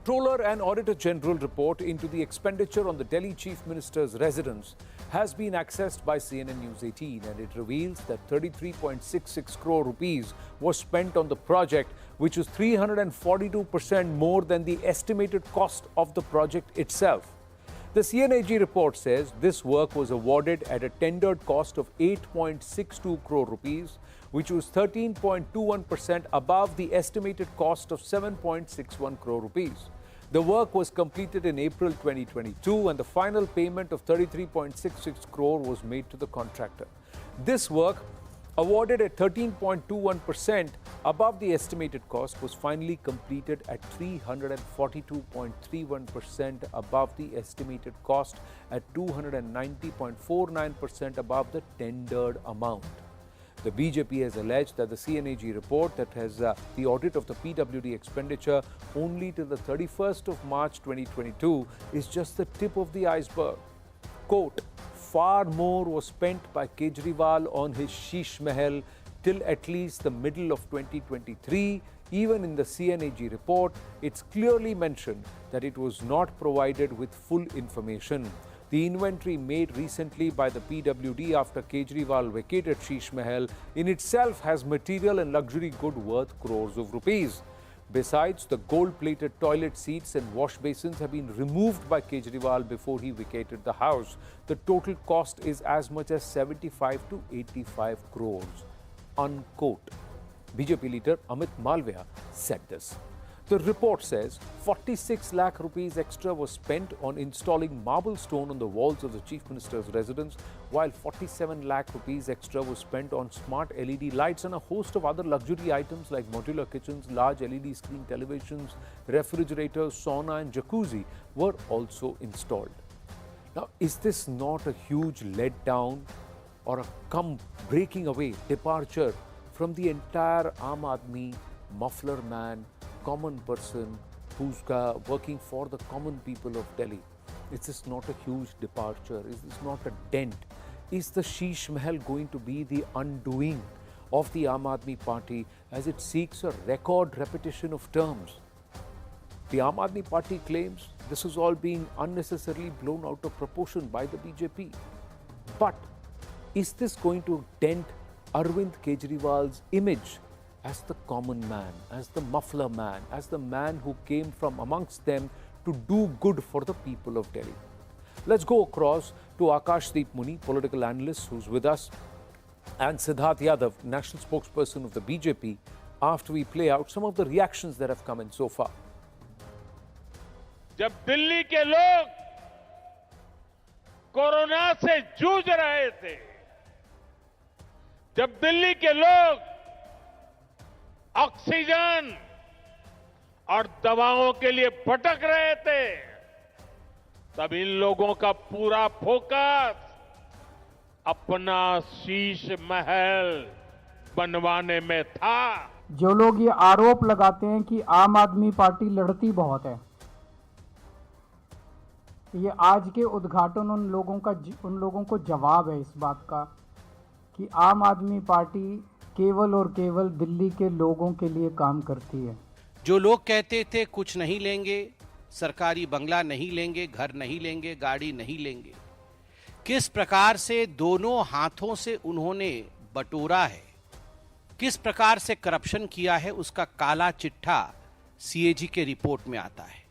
Comptroller and Auditor General report into the expenditure on the Delhi Chief Minister's residence has been accessed by CNN News18, and it reveals that 33.66 crore rupees was spent on the project, which is 342% more than the estimated cost of the project itself. The CNAG report says this work was awarded at a tendered cost of 8.62 crore rupees, which was 13.21% above the estimated cost of 7.61 crore rupees. The work was completed in April 2022, and the final payment of 33.66 crore was made to the contractor. This work, awarded at 13.21% above the estimated cost, was finally completed at 342.31% above the estimated cost, at 290.49% above the tendered amount. The BJP has alleged that the CNAG report that has the audit of the PWD expenditure only till the 31st of March 2022 is just the tip of the iceberg. Quote, far more was spent by Kejriwal on his Sheesh Mahal till at least the middle of 2023. Even in the CNAG report, it's clearly mentioned that it was not provided with full information. The inventory made recently by the PWD after Kejriwal vacated Sheesh Mahal in itself has material and luxury good worth crores of rupees. Besides, the gold-plated toilet seats and wash basins have been removed by Kejriwal before he vacated the house. The total cost is as much as 75 to 85 crores. Unquote. BJP leader Amit Malviya said this. The report says 46 lakh rupees extra was spent on installing marble stone on the walls of the Chief Minister's residence, while 47 lakh rupees extra was spent on smart LED lights and a host of other luxury items like modular kitchens, large LED screen televisions, refrigerators, sauna and jacuzzi were also installed. Now, is this not a huge letdown or a breaking away, departure from the entire Aam Aadmi, muffler man, common person who's working for the common people of Delhi? Is this not a huge departure? Is this not a dent? Is the Sheesh Mahal going to be the undoing of the Aam Aadmi Party as it seeks a record repetition of terms? The Aam Aadmi Party claims this is all being unnecessarily blown out of proportion by the BJP. But is this going to dent Arvind Kejriwal's image as the common man, as the muffler man, as the man who came from amongst them to do good for the people of Delhi? Let's go across to Akashdeep Muni, political analyst who's with us, and Siddharth Yadav, national spokesperson of the BJP, after we play out some of the reactions that have come in so far. जब दिल्ली के लोग corona से जूझ रहे थे, जब दिल्ली के लोग ऑक्सीजन और दवाओं के लिए भटक रहे थे, तब इन लोगों का पूरा फोकस अपना शीश महल बनवाने में था। जो लोग ये आरोप लगाते हैं कि आम आदमी पार्टी लड़ती बहुत है, ये आज के उद्घाटन उन लोगों को जवाब है इस बात का कि आम आदमी पार्टी केवल और केवल दिल्ली के लोगों के लिए काम करती है। जो लोग कहते थे कुछ नहीं लेंगे, सरकारी बंगला नहीं लेंगे, घर नहीं लेंगे, गाड़ी नहीं लेंगे, किस प्रकार से दोनों हाथों से उन्होंने बटोरा है, किस प्रकार से करप्शन किया है, उसका काला चिट्ठा सीएजी के रिपोर्ट में आता है।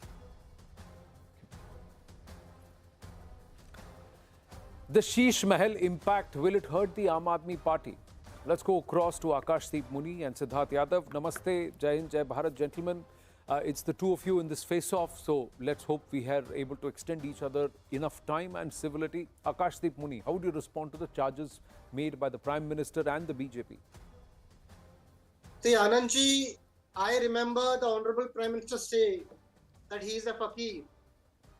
The Sheesh Mahal impact, will it hurt the Aam Aadmi Party? Let's go across to Akashdeep Muni and Siddharth Yadav. Namaste, Jai Hind, Jai Bharat, gentlemen. It's the two of you in this face-off, so let's hope we are able to extend each other enough time and civility. Akashdeep Muni, how would you respond to the charges made by the Prime Minister and the BJP? See, Anandji, I remember the Honorable Prime Minister say that he is a fakir,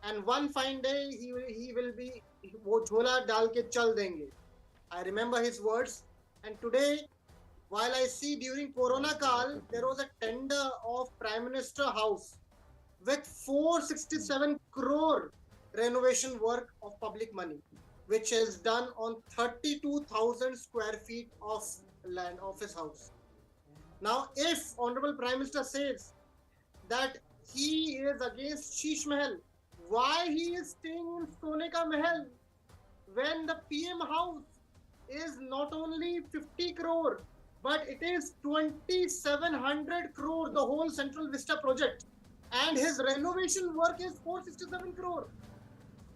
and one fine day he will be wo jhola dal ke chal denge. I remember his words, and today, while I see during Corona Kal, there was a tender of Prime Minister House with 467 crore renovation work of public money, which is done on 32,000 square feet of land of his house. Now, if Honorable Prime Minister says that he is against Sheesh Mahal. Why he is staying in Sone Ka Mahal when the PM house is not only 50 crore, but it is 2700 crore, the whole Central Vista project. And his renovation work is 467 crore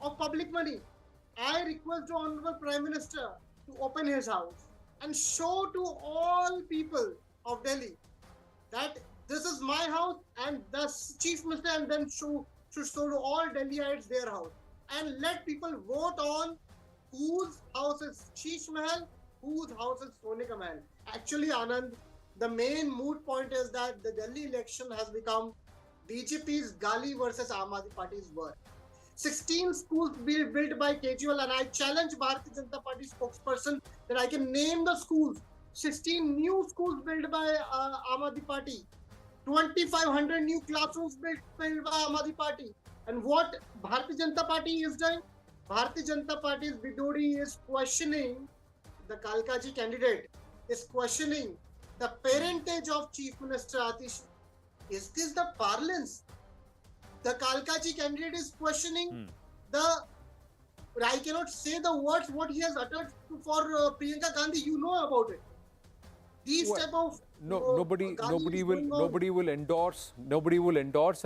of public money. I request the Honorable Prime Minister to open his house and show to all people of Delhi that this is my house and the Chief Minister, and then should show to all Delhiites their house. And let people vote on whose house is Sheesh Mahal, whose house is Sone Ka Mahal. Actually, Anand, the main moot point is that the Delhi election has become BJP's Gali versus Aam Aadmi Party's war. 16 schools built by Kejriwal, and I challenge Bharatiya Janata Party spokesperson that I can name the schools. 16 new schools built by Aam Aadmi Party. 2,500 new classrooms built by Aam Aadmi Party. And what Bharatiya Janata Party is doing? Bharatiya Janata Party's Bidodi is questioning the Kalkaji candidate, is questioning the parentage of Chief Minister Atish. Is this the parlance? The Kalkaji candidate is questioning the. I cannot say the words what he has uttered for Priyanka Gandhi. You know about it. These type of nobody will endorse,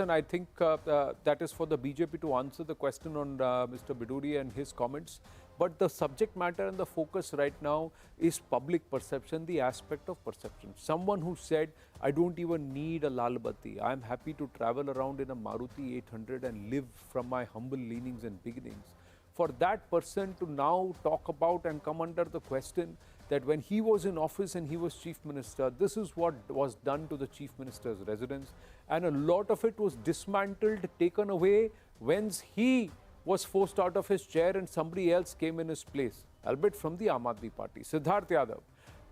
and I think that is for the BJP to answer the question on Mr. Biduri and his comments. But the subject matter and the focus right now is public perception, the aspect of perception. Someone who said, I don't even need a Lal Batti. I'm happy to travel around in a Maruti 800 and live from my humble leanings and beginnings. For that person to now talk about and come under the question that when he was in office and he was Chief Minister, this is what was done to the Chief Minister's residence. And a lot of it was dismantled, taken away, whence he was forced out of his chair and somebody else came in his place, albeit from the Aam Aadmi Party. Siddharth Yadav,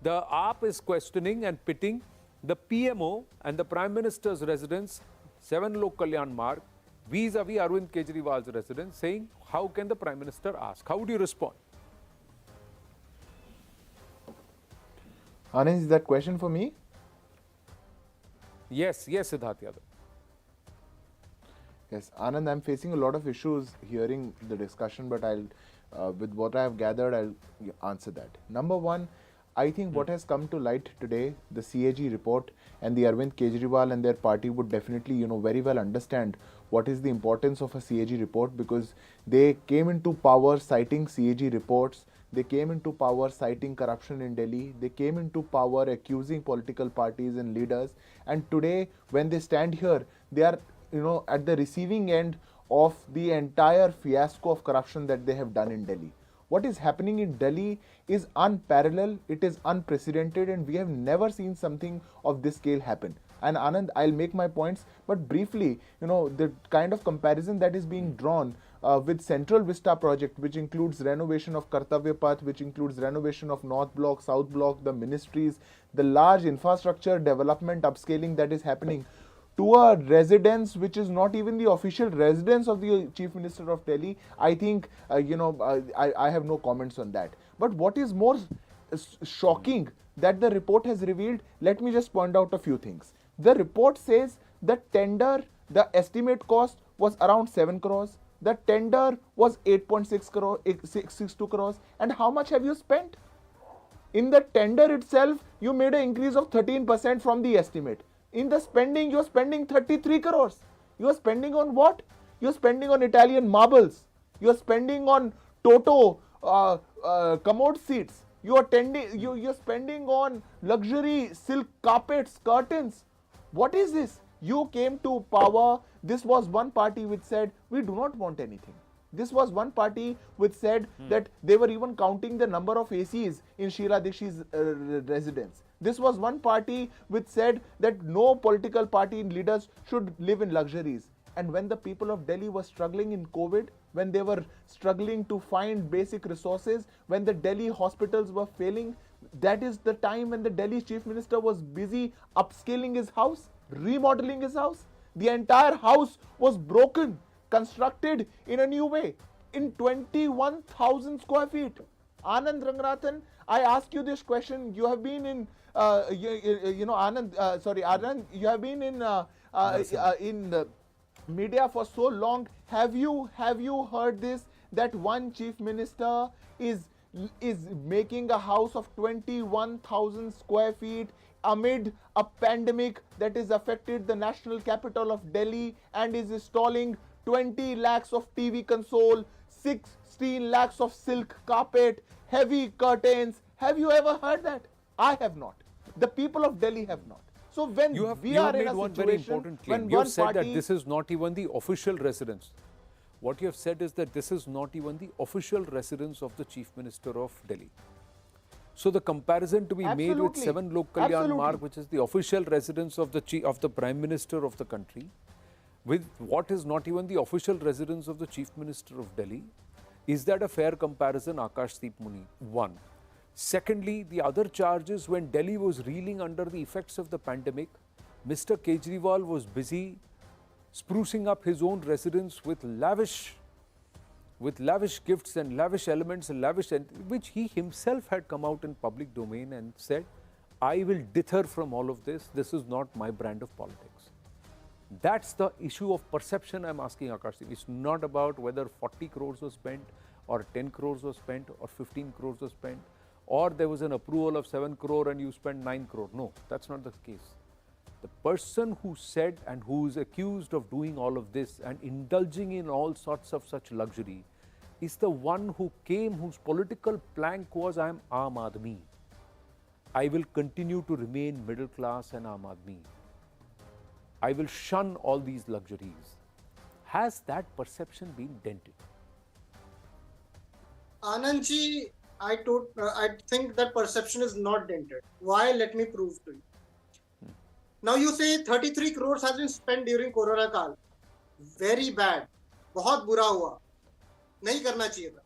the AAP is questioning and pitting the PMO and the Prime Minister's residence, 7 Lok Kalyan Marg, vis-a-vis Arvind Kejriwal's residence, saying, how can the Prime Minister ask? How would you respond? Anand, is that question for me? Yes, Siddharth Yadav. Yes, Anand, I'm facing a lot of issues hearing the discussion, but with what I have gathered, I'll answer that. Number one, I think what has come to light today, the CAG report, and the Arvind Kejriwal and their party would definitely, very well understand what is the importance of a CAG report, because they came into power citing CAG reports. They came into power citing corruption in Delhi. They came into power accusing political parties and leaders. And today, when they stand here, they are, at the receiving end of the entire fiasco of corruption that they have done in Delhi. What is happening in Delhi is unparalleled, it is unprecedented, and we have never seen something of this scale happen. And Anand, I'll make my points, but briefly, the kind of comparison that is being drawn with Central Vista project, which includes renovation of Kartavya Path, which includes renovation of North Block, South Block, the ministries, the large infrastructure development upscaling that is happening, to a residence which is not even the official residence of the Chief Minister of Delhi, I think, I have no comments on that. But what is more shocking that the report has revealed, let me just point out a few things. The report says the tender, the estimate cost was around 7 crores. The tender was 8.6 crore, 662 crores. And how much have you spent? In the tender itself, you made an increase of 13% from the estimate. In the spending, you're spending 33 crores. You're spending on what? You're spending on Italian marbles. You're spending on Toto commode seats. You're spending on luxury silk carpets, curtains. What is this? You came to power. This was one party which said, we do not want anything. This was one party which said that they were even counting the number of ACs in Sheila Dikshit's residence. This was one party which said that no political party leaders should live in luxuries. And when the people of Delhi were struggling in COVID, when they were struggling to find basic resources, when the Delhi hospitals were failing, that is the time when the Delhi Chief Minister was busy upscaling his house, remodeling his house. The entire house was broken, constructed in a new way, in 21,000 square feet. Anand Ranganathan, I ask you this question. You have been in, Anand, you have been in media for so long. Have you heard this, that one chief minister is making a house of 21,000 square feet amid a pandemic that has affected the national capital of Delhi, and is installing 20 lakhs of TV console, 16 lakhs of silk carpet, heavy curtains? Have you ever heard that? I have not. The people of Delhi have not. So when You have we are in made a one very situation important when claim. You one have said that party, this is not even the official residence. What you have said is that this is not even the official residence of the Chief Minister of Delhi. So the comparison to be made with Absolutely. 7 Lok Kalyan Absolutely. Marg, which is the official residence of the Prime Minister of the country, with what is not even the official residence of the Chief Minister of Delhi, is that a fair comparison, Akashdeep Muni? One. Secondly, the other charge is when Delhi was reeling under the effects of the pandemic, Mr. Kejriwal was busy sprucing up his own residence with lavish gifts and lavish elements and which he himself had come out in public domain and said, I will deter from all of this. This is not my brand of politics. That's the issue of perception I'm asking Akashdeep. It's not about whether 40 crores was spent or 10 crores was spent or 15 crores was spent, or there was an approval of 7 crore and you spent 9 crore. No, that's not the case. The person who said and who is accused of doing all of this and indulging in all sorts of such luxury is the one who came, whose political plank was, I am Aam Aadmi. I will continue to remain middle class and Aam Aadmi. I will shun all these luxuries. Has that perception been dented? Anandji, I think that perception is not dented. Why? Let me prove to you. Now you say 33 crores has been spent during Corona Kal. Very bad. बहुत बुरा हुआ. नहीं करना चाहिए था.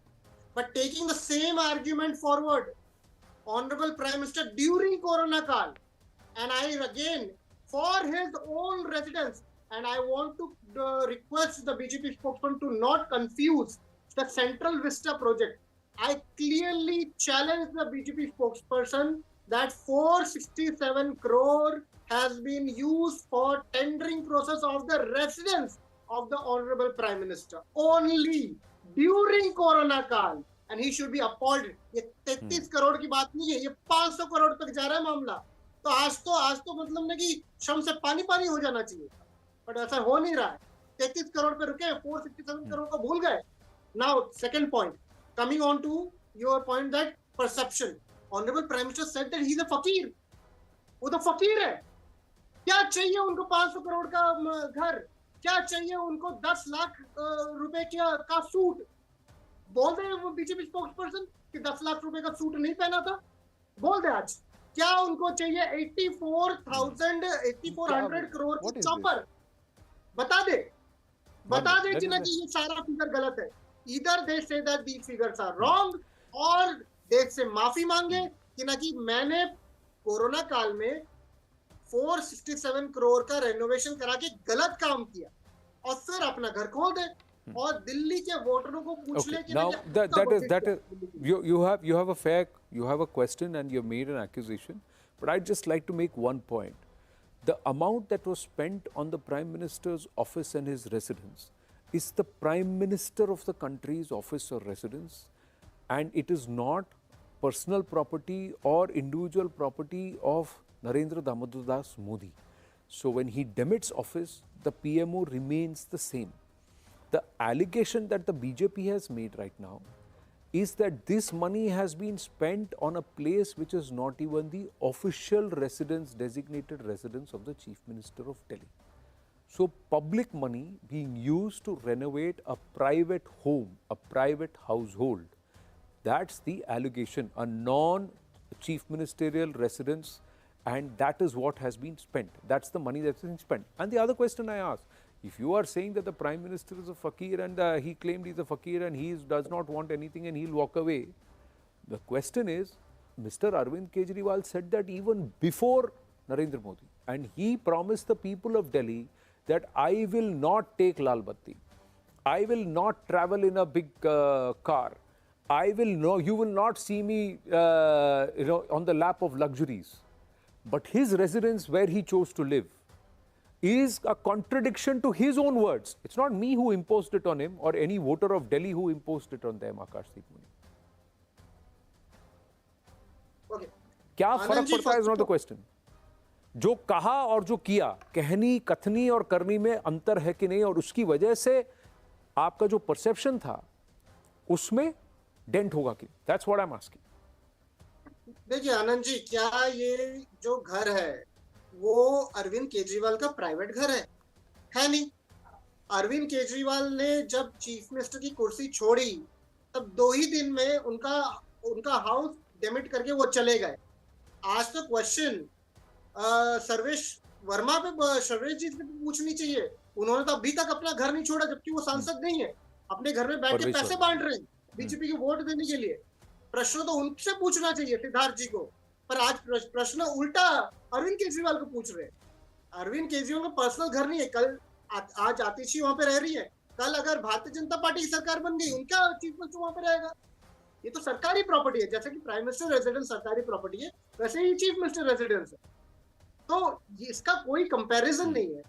But taking the same argument forward, Honorable Prime Minister during Corona Kal, and I again, for his own residence, and I want to request the BJP spokesman to not confuse the Central Vista project. I clearly challenge the BJP spokesperson that 467 crore has been used for tendering process of the residence of the Honorable Prime Minister only during Corona Kal, and he should be appalled. ये 33 करोड़ की बात नहीं है, ये 500 करोड़ तक जा रहा है मामला. तो आज तो मतलब ना कि शम से पानी हो जाना चाहिए, बट ऐसा हो नहीं रहा है. 33 करोड़ पे रुके, 467 करोड़ को भूल गए. Now, second point, coming on to your point that perception. Honorable Prime Minister said that he's a fakir. वो तो फकीर है. क्या चाहिए उनको 500 करोड़ का घर? क्या चाहिए उनको 10 लाख रुपए का सूट? बोल दे वो बीजेपी स्पोक्सपर्सन कि 10 लाख रुपए का सूट नहीं पहना था. बोल दे आज. क्या उनको चाहिए 8400 करोड़ की चॉपर? बता दे कि ना कि ये सारा फिगर गलत है. Either they say that these figures are wrong, or they से माफी मांगे कि ना कि मैंने कोरोना काल में 467 करोड़ का रेनोवेशन करा के गलत काम किया, और फिर अपना घर खोल दे और दिल्ली के वोटरों को पूछ ले कि now that is you have a question and you have made an accusation, but I'd just like to make one point. The amount that was spent on the Prime Minister's office and his residence is the Prime Minister of the country's office or residence, and it is not personal property or individual property of Narendra Damodar Das Modi. So when he demits office, the PMO remains the same. The allegation that the BJP has made right now is that this money has been spent on a place which is not even the official residence, designated residence of the Chief Minister of Delhi. So public money being used to renovate a private home, a private household, that's the allegation, a non-chief ministerial residence, and that is what has been spent. That's the money that's been spent. And the other question I ask, if you are saying that the Prime Minister is a fakir and he claimed he's a fakir and he does not want anything and he'll walk away, the question is, Mr. Arvind Kejriwal said that even before Narendra Modi, and he promised the people of Delhi that I will not take Lal Batti, I will not travel in a big car, you will not see me on the lap of luxuries. But his residence where he chose to live is a contradiction to his own words. It's not me who imposed it on him or any voter of Delhi who imposed it on them, Akashdeep Muni. Okay. क्या फर्क पड़ता है, is not the question. जो कहा और जो किया, कहनी, कथनी और करनी में अंतर है कि नहीं, और उसकी वजह से आपका जो परसेप्शन था उसमें डेंट होगा कि? That's what I'm asking. देखिए आनंद जी, क्या ये जो घर है वो अरविंद केजरीवाल का प्राइवेट घर है नहीं। अरविंद केजरीवाल ने जब चीफ मिनिस्टर की कुर्सी छोड़ी तब 2 ही दिन में उनका हाउस डेमिट करके वो चले गए। आज तो क्वेश्चन सर्वेश वर्मा पे, सर्वेश जी से पूछनी चाहिए। उन्होंने तो अभी तक अपना घर नहीं छोड़ा, जबकि वो सांसद नहीं है, अपने घर में बैठ के पैसे बांट रहे हैं बीजेपी को वोट देने के लिए। प्रश्न तो उनसे पूछना चाहिए, सिद्धार्थ जी को, पर आज प्रश्न उल्टा अरविंद केजरीवाल को पूछ रहे हैं। अरविंद केजरीवाल का पर्सनल घर नहीं है। कल आज आतिशी वहां पे रह रही है, कल अगर भारतीय जनता पार्टी की सरकार बन गई, उनका चीफ मिनिस्टर वहां पे रहेगा। ये तो सरकारी प्रॉपर्टी है, जैसे कि प्राइम मिनिस्टर रेजिडेंस सरकारी प्रॉपर्टी है, वैसे ही चीफ मिनिस्टर रेजिडेंस है। तो इसका कोई कंपैरिजन नहीं है।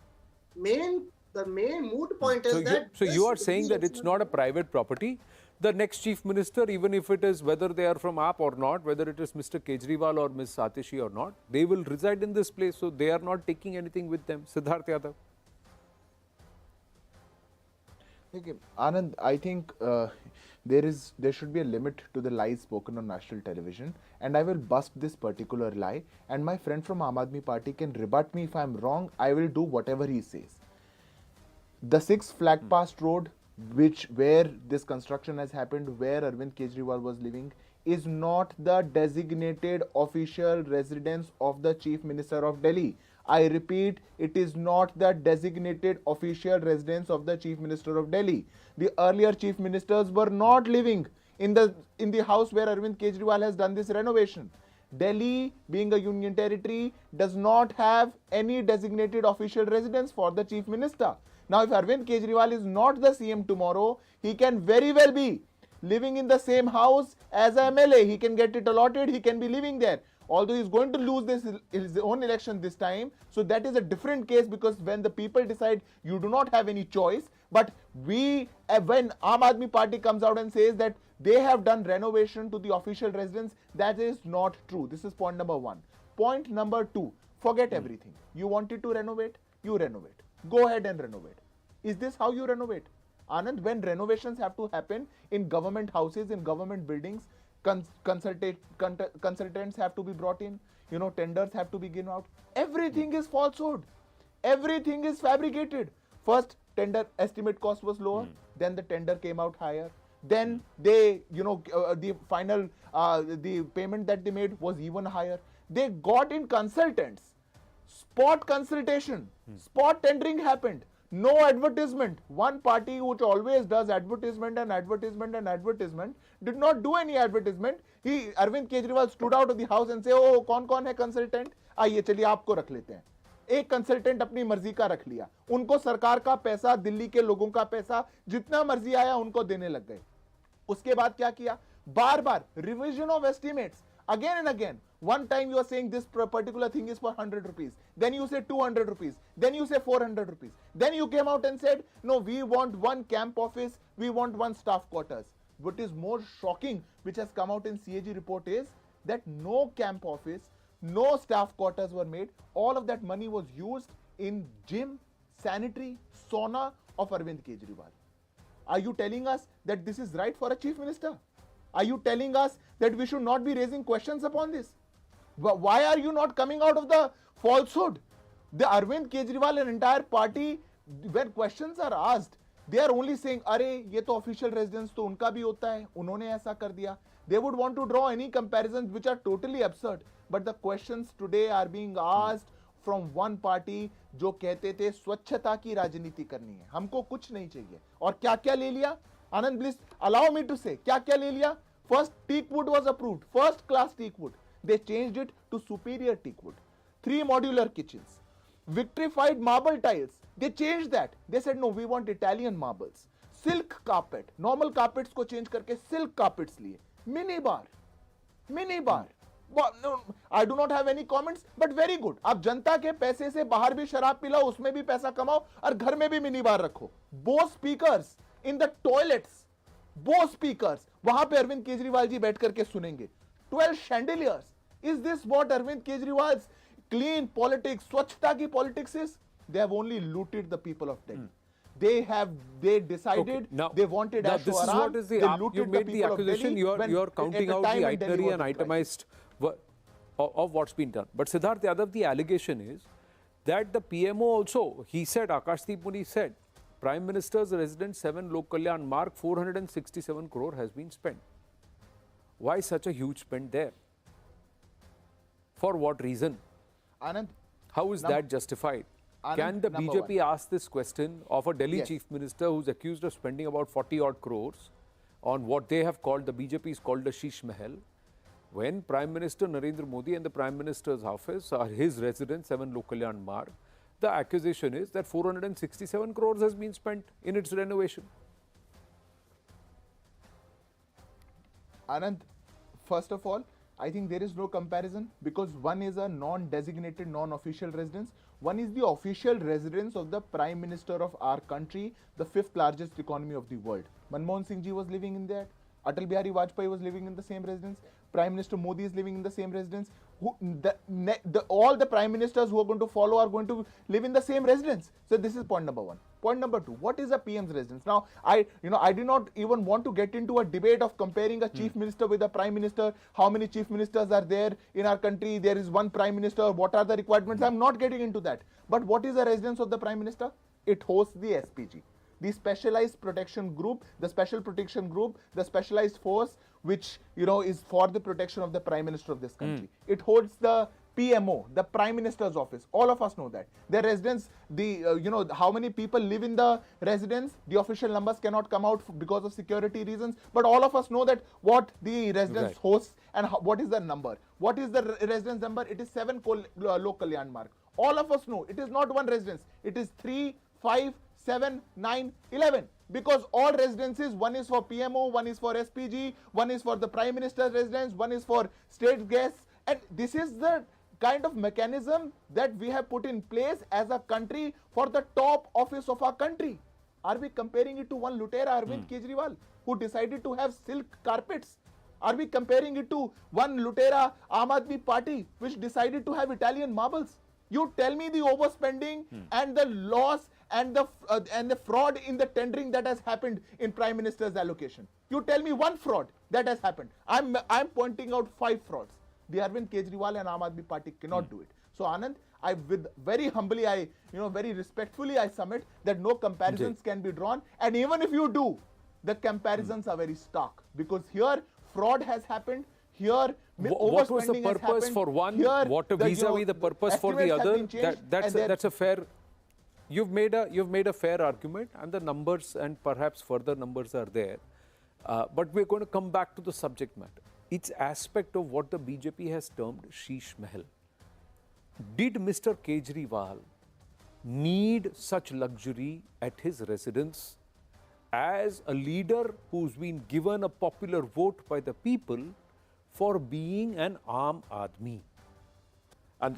The main moot point is that. So you are saying that it's not a private property. The next chief minister, even if it is whether they are from AAP or not, whether it is Mr. Kejriwal or Ms. Atishi or not, they will reside in this place. So they are not taking anything with them. Siddharth Yadav. Okay, Anand, I think there should be a limit to the lies spoken on national television, and I will bust this particular lie. And my friend from Aam Aadmi Party can rebut me if I am wrong. I will do whatever he says. The 6 Flagstaff Road, where this construction has happened, where Arvind Kejriwal was living, is not the designated official residence of the Chief Minister of Delhi. I repeat, it is not the designated official residence of the Chief Minister of Delhi. The earlier Chief Ministers were not living in the house where Arvind Kejriwal has done this renovation. Delhi, being a union territory, does not have any designated official residence for the Chief Minister. Now, if Arvind Kejriwal is not the CM tomorrow, he can very well be living in the same house as a MLA. He can get it allotted, he can be living there. Although he is going to lose his own election this time, so that is a different case, because when the people decide, you do not have any choice. But when Aam Aadmi Party comes out and says that they have done renovation to the official residence, that is not true. This is point number 1. Point number 2, forget everything. You wanted to renovate, you renovate. Go ahead and renovate. Is this how you renovate? Anand, when renovations have to happen in government houses, in government buildings, consultants have to be brought in, tenders have to be given out. Everything is falsehood. Everything is fabricated. First, tender estimate cost was lower, then the tender came out higher. Then they, the final, the payment that they made was even higher. They got in consultants. Spot consultation, spot tendering happened. No advertisement. One party which always does advertisement and advertisement and advertisement did not do any advertisement. Arvind Kejriwal stood out of the house and said, "Oh, कौन है consultant? आइए चलिए आपको रख लेते हैं." एक consultant अपनी मर्जी का रख लिया, उनको सरकार का पैसा, दिल्ली के लोगों का पैसा जितना मर्जी आया उनको देने लग गए। उसके बाद क्या किया? बार बार revision of estimates, again and again. One time you are saying this particular thing is for 100 rupees, then you say 200 rupees, then you say 400 rupees, then you came out and said, no, we want one camp office, we want one staff quarters. What is more shocking, which has come out in CAG report, is that no camp office, no staff quarters were made. All of that money was used in gym, sanitary, sauna of Arvind Kejriwal. Are you telling us that this is right for a chief minister? Are you telling us that we should not be raising questions upon this? Why are you not coming out of the falsehood? The Arvind Kejriwal and entire party, when questions are asked, they are only saying, "अरे ये तो official residence तो उनका भी होता है, उन्होंने ऐसा कर दिया." They would want to draw any comparisons which are totally absurd. But the questions today are being asked from one party जो कहते थे स्वच्छता की राजनीति करनी है, हमको कुछ नहीं चाहिए, और क्या क्या ले लिया? Anand, please allow me to say, क्या क्या ले लिया? First, teak wood was approved, first class teak wood. They changed it to superior teak wood. 3 modular kitchens, vitrified marble tiles. They changed that. They said, no, we want Italian marbles. Silk carpet, normal carpets को change करके silk carpets लिए. Mini bar, No, I do not have any comments, but very good. आप जनता के पैसे से बाहर भी शराब पिलाओ, उसमें भी पैसा कमाओ और घर में भी मिनी बार रखो. Both speakers in the toilets, both speakers, वहां पे अरविंद केजरीवाल जी बैठ करके सुनेंगे. 12 chandeliers. Is this what Arvind Kejriwal's clean politics, स्वच्छता की politics is? They have only looted the people of Delhi. They decided they wanted now Aisho this is Aram. what is the They looted you made the the people of accusation. Delhi You're counting out the itinerary and itemized of what's been done. But Siddharth Yadav, the allegation is that the PMO also, he said, Akashdeep Muni said, Prime Minister's residence 7 Lok Kalyan Marg, 467 crore has been spent. Why such a huge spend there? For what reason? Anand, how is that justified? Anand, Can the BJP ask this question of a Delhi Yes. chief minister who's accused of spending about 40 odd crores on what they have called, the BJP is called the Sheesh Mahal, when Prime Minister Narendra Modi and the Prime Minister's office are his residence, 7 Lok Kalyan Marg, the accusation is that 467 crores has been spent in its renovation. Anand, first of all, I think there is no comparison because one is a non-designated, non-official residence. One is the official residence of the Prime Minister of our country, the 5th largest economy of the world. Manmohan Singh ji was living in that. Atal Bihari Vajpayee was living in the same residence. Prime Minister Modi is living in the same residence. All the Prime Ministers who are going to follow are going to live in the same residence. So this is point number one. Point number two, what is a PM's residence? Now, I did not even want to get into a debate of comparing a chief minister with a prime minister. How many chief ministers are there in our country? There is one prime minister. What are the requirements? I'm not getting into that. But what is the residence of the prime minister? It hosts the SPG, the Specialized Protection Group, the Special Protection Group, the Specialized Force, which is for the protection of the Prime Minister of this country. It holds the PMO, the Prime Minister's office. All of us know that. The residence, how many people live in the residence, the official numbers cannot come out because of security reasons. But all of us know that what the residence hosts and what is the number. What is the residence number? It is 7 Lok Kalyan Marg. All of us know it is not one residence. It is 3, 5, 7, 9, 11. Because all residences, one is for PMO, one is for SPG, one is for the Prime Minister's residence, one is for state guests. And this is the kind of mechanism that we have put in place as a country for the top office of our country. Are we comparing it to one Lutera, Arvind Kejriwal, who decided to have silk carpets? Are we comparing it to one Lutera, Aam Aadmi Party, which decided to have Italian marbles? You tell me the overspending and the loss and the fraud in the tendering that has happened in Prime Minister's allocation. You tell me one fraud that has happened. I'm pointing out 5 frauds. The Arvind Kejriwal and Aam Aadmi Party cannot do it. So Anand, very humbly, very respectfully, I submit that no comparisons can be drawn. And even if you do, the comparisons are very stark because here fraud has happened. Here, what was the purpose for one? What vis-a-vis the purpose for the other? That's a fair. You've made a fair argument, and the numbers and perhaps further numbers are there. But we're going to come back to the subject matter. It's aspect of what the BJP has termed Sheesh Mahal. Did Mr. Kejriwal need such luxury at his residence as a leader who's been given a popular vote by the people for being an Aam Aadmi?